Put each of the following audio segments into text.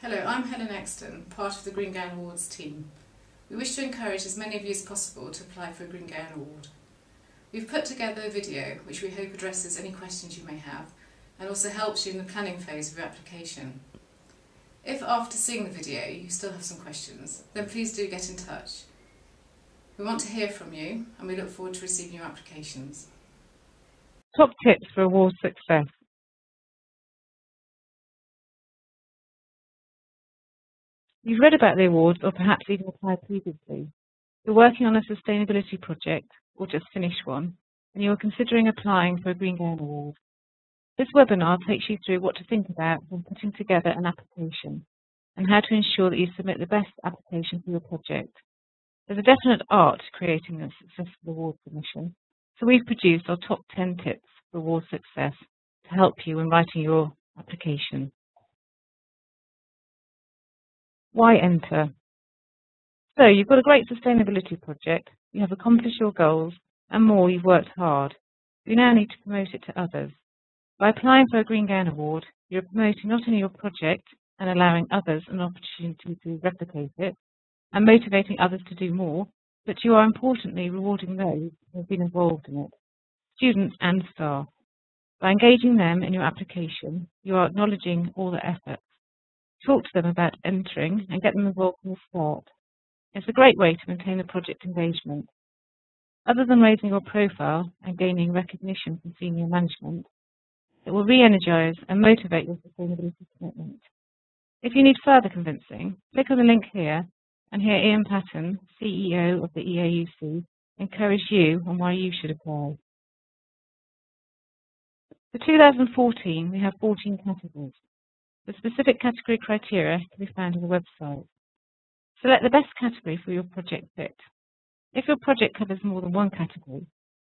Hello, I'm Helen Exton, part of the Green Gown Awards team. We wish to encourage as many of you as possible to apply for a Green Gown Award. We've put together a video which we hope addresses any questions you may have and also helps you in the planning phase of your application. If after seeing the video you still have some questions, then please do get in touch. We want to hear from you and we look forward to receiving your applications. Top tips for award success. You've read about the awards or perhaps even applied previously. You're working on a sustainability project or just finished one, and you're considering applying for a Green Gown Award. This webinar takes you through what to think about when putting together an application and how to ensure that you submit the best application for your project. There's a definite art to creating a successful award submission, so we've produced our top 10 tips for award success to help you when writing your application. Why enter? So you've got a great sustainability project, you have accomplished your goals, and more, you've worked hard. You now need to promote it to others. By applying for a Green Gown Award, you're promoting not only your project and allowing others an opportunity to replicate it, and motivating others to do more, but you are importantly rewarding those who have been involved in it, students and staff. By engaging them in your application, you are acknowledging all their efforts. Talk to them about entering and get them involved from the start. It's a great way to maintain the project engagement. Other than raising your profile and gaining recognition from senior management, it will re-energise and motivate your sustainability commitment. If you need further convincing, click on the link here and hear Ian Patton, CEO of the EAUC, encourage you on why you should apply. For 2014, we have 14 categories. The specific category criteria can be found on the website. Select the best category for your project fit. If your project covers more than one category,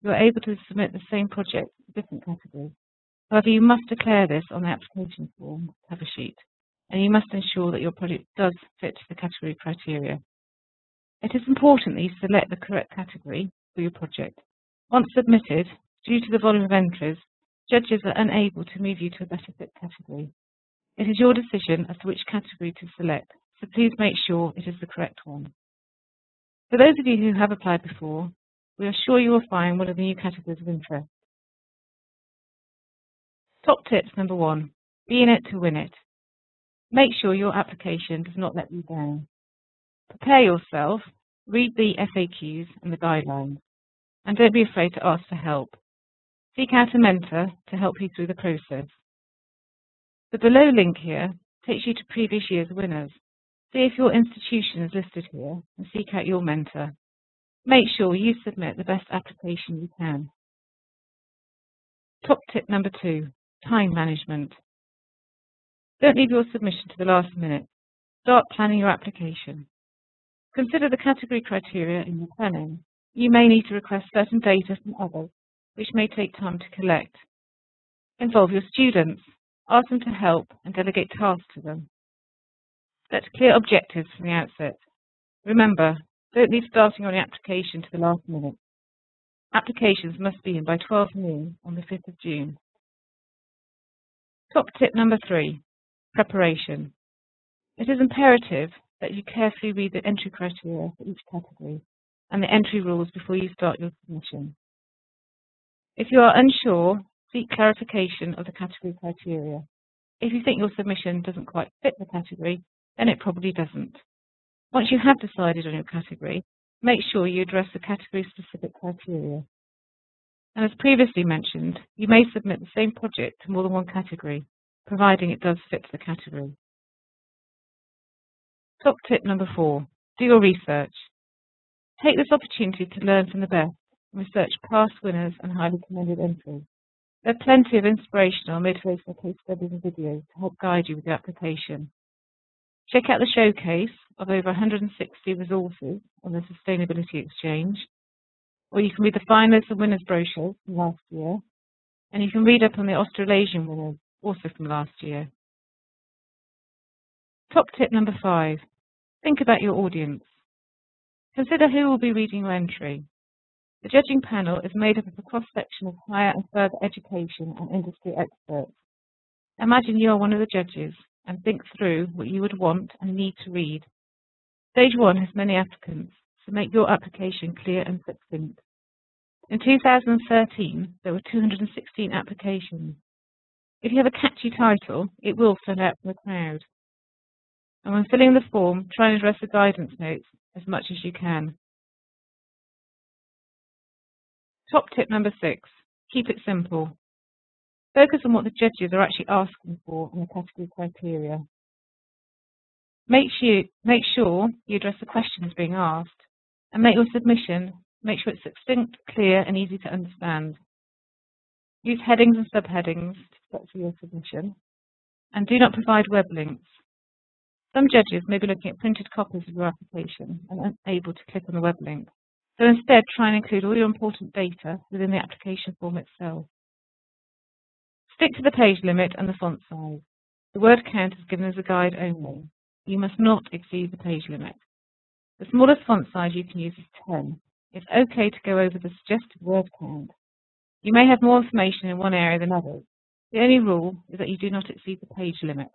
you are able to submit the same project to different categories. However, you must declare this on the application form cover sheet, and you must ensure that your project does fit the category criteria. It is important that you select the correct category for your project. Once submitted, due to the volume of entries, judges are unable to move you to a better fit category. It is your decision as to which category to select, so please make sure it is the correct one. For those of you who have applied before, we are sure you will find one of the new categories of interest. Top tips number 1. Be in it to win it. Make sure your application does not let you down. Prepare yourself, read the FAQs and the guidelines, and don't be afraid to ask for help. Seek out a mentor to help you through the process. The below link here takes you to previous year's winners. See if your institution is listed here and seek out your mentor. Make sure you submit the best application you can. Top tip number 2, time management. Don't leave your submission to the last minute. Start planning your application. Consider the category criteria in your planning. You may need to request certain data from others, which may take time to collect. Involve your students. Ask them to help and delegate tasks to them. Set clear objectives from the outset. Remember, don't leave starting on your application to the last minute. Applications must be in by 12 noon on the 5th of June. Top tip number 3, preparation. It is imperative that you carefully read the entry criteria for each category and the entry rules before you start your submission. If you are unsure, seek clarification of the category criteria. If you think your submission doesn't quite fit the category, then it probably doesn't. Once you have decided on your category, make sure you address the category-specific criteria. And as previously mentioned, you may submit the same project to more than one category, providing it does fit the category. Top tip number 4, do your research. Take this opportunity to learn from the best and research past winners and highly commended entries. There are plenty of inspirational and motivational case studies and videos to help guide you with your application. Check out the showcase of over 160 resources on the Sustainability Exchange, or you can read the finalists and winners brochures from last year, and you can read up on the Australasian winners, also from last year. Top tip number 5, think about your audience. Consider who will be reading your entry. The judging panel is made up of a cross-section of higher and further education and industry experts. Imagine you are one of the judges and think through what you would want and need to read. Stage 1 has many applicants, so make your application clear and succinct. In 2013, there were 216 applications. If you have a catchy title, it will stand out from the crowd. And when filling the form, try and address the guidance notes as much as you can. Top tip number 6, keep it simple. Focus on what the judges are actually asking for in the category criteria. Make sure you address the questions being asked, and make sure it's succinct, clear, and easy to understand. Use headings and subheadings to structure your submission, and do not provide web links. Some judges may be looking at printed copies of your application and unable to click on the web link, so instead try and include all your important data within the application form itself. Stick to the page limit and the font size. The word count is given as a guide only. You must not exceed the page limit. The smallest font size you can use is 10. It's okay to go over the suggested word count. You may have more information in one area than others. The only rule is that you do not exceed the page limit.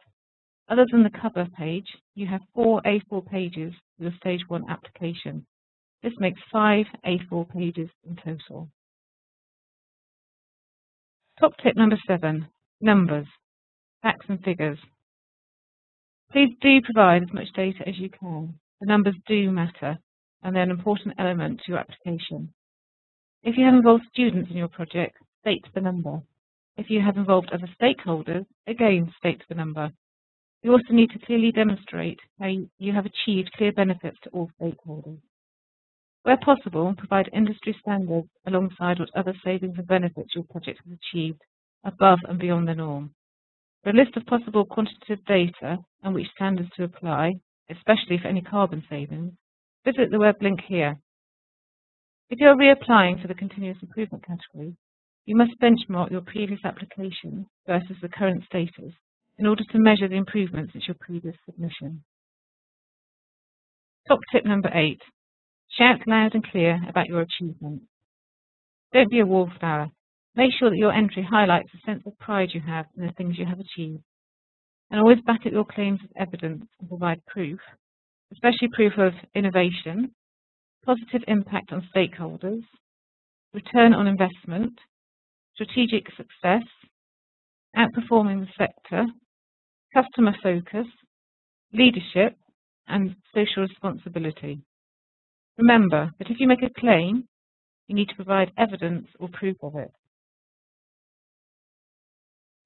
Other than the cover page, you have 4 A4 pages for your Stage 1 application. This makes 5 A4 pages in total. Top tip number 7, numbers, facts and figures. Please do provide as much data as you can. The numbers do matter, and they're an important element to your application. If you have involved students in your project, state the number. If you have involved other stakeholders, again state the number. You also need to clearly demonstrate how you have achieved clear benefits to all stakeholders. Where possible, provide industry standards alongside what other savings and benefits your project has achieved above and beyond the norm. For a list of possible quantitative data and which standards to apply, especially for any carbon savings, visit the web link here. If you are reapplying for the continuous improvement category, you must benchmark your previous application versus the current status in order to measure the improvements since your previous submission. Top tip number 8. Shout loud and clear about your achievements. Don't be a wallflower. Make sure that your entry highlights the sense of pride you have in the things you have achieved. And always back up your claims with evidence and provide proof, especially proof of innovation, positive impact on stakeholders, return on investment, strategic success, outperforming the sector, customer focus, leadership, and social responsibility. Remember that if you make a claim, you need to provide evidence or proof of it.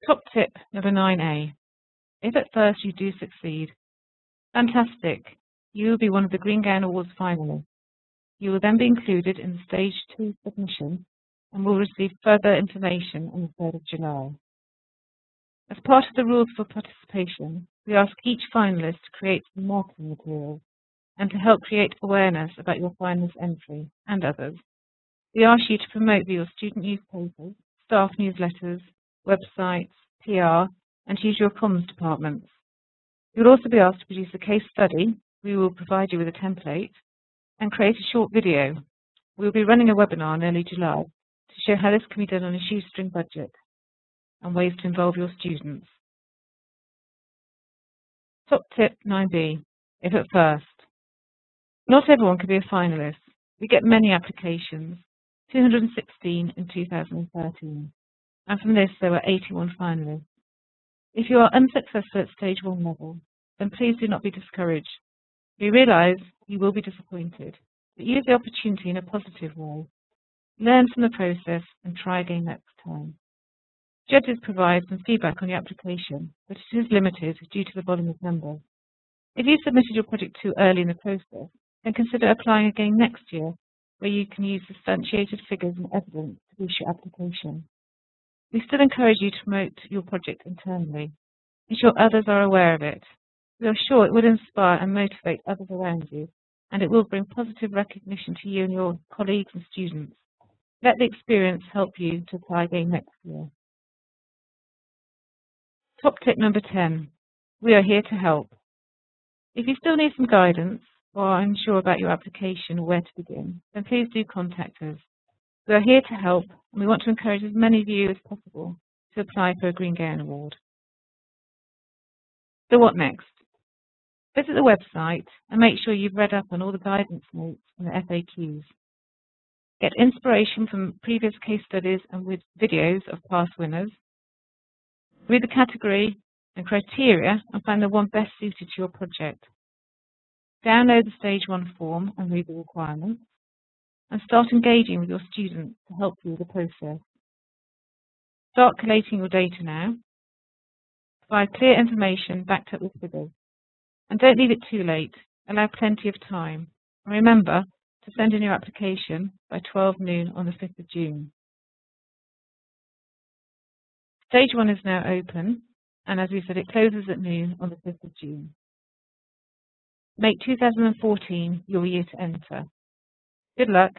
Top tip number 9A. If at first you do succeed, fantastic, you will be one of the Green Gown Awards finalists. You will then be included in the Stage 2 submission and will receive further information on the 3rd of July. As part of the rules for participation, we ask each finalist to create some marketing materials and to help create awareness about your finalist entry and others. We ask you to promote via your student newspapers, staff newsletters, websites, PR, and to use your comms departments. You'll also be asked to produce a case study. We will provide you with a template and create a short video. We'll be running a webinar in early July to show how this can be done on a shoestring budget and ways to involve your students. Top tip 9B, if at first. Not everyone can be a finalist. We get many applications, 216 in 2013, and from this there were 81 finalists. If you are unsuccessful at Stage 1 level, then please do not be discouraged. We realise you will be disappointed, but use the opportunity in a positive way. Learn from the process and try again next time. Judges provide some feedback on your application, but it is limited due to the volume of numbers. If you submitted your project too early in the process, then consider applying again next year, where you can use substantiated figures and evidence to boost your application. We still encourage you to promote your project internally. Ensure others are aware of it. We are sure it will inspire and motivate others around you, and it will bring positive recognition to you and your colleagues and students. Let the experience help you to apply again next year. Top tip number 10. We are here to help. If you still need some guidance or are unsure about your application or where to begin, then please do contact us. We are here to help, and we want to encourage as many of you as possible to apply for a Green Gown Award. So what next? Visit the website and make sure you've read up on all the guidance notes and the FAQs. Get inspiration from previous case studies and with videos of past winners. Read the category and criteria and find the one best suited to your project. Download the Stage 1 form and read the requirements. And start engaging with your students to help you with the process. Start collating your data now. Provide clear information backed up with figures. And don't leave it too late. Allow plenty of time. And remember to send in your application by 12 noon on the 5th of June. Stage 1 is now open, and as we said, it closes at noon on the 5th of June. Make 2014 your year to enter. Good luck.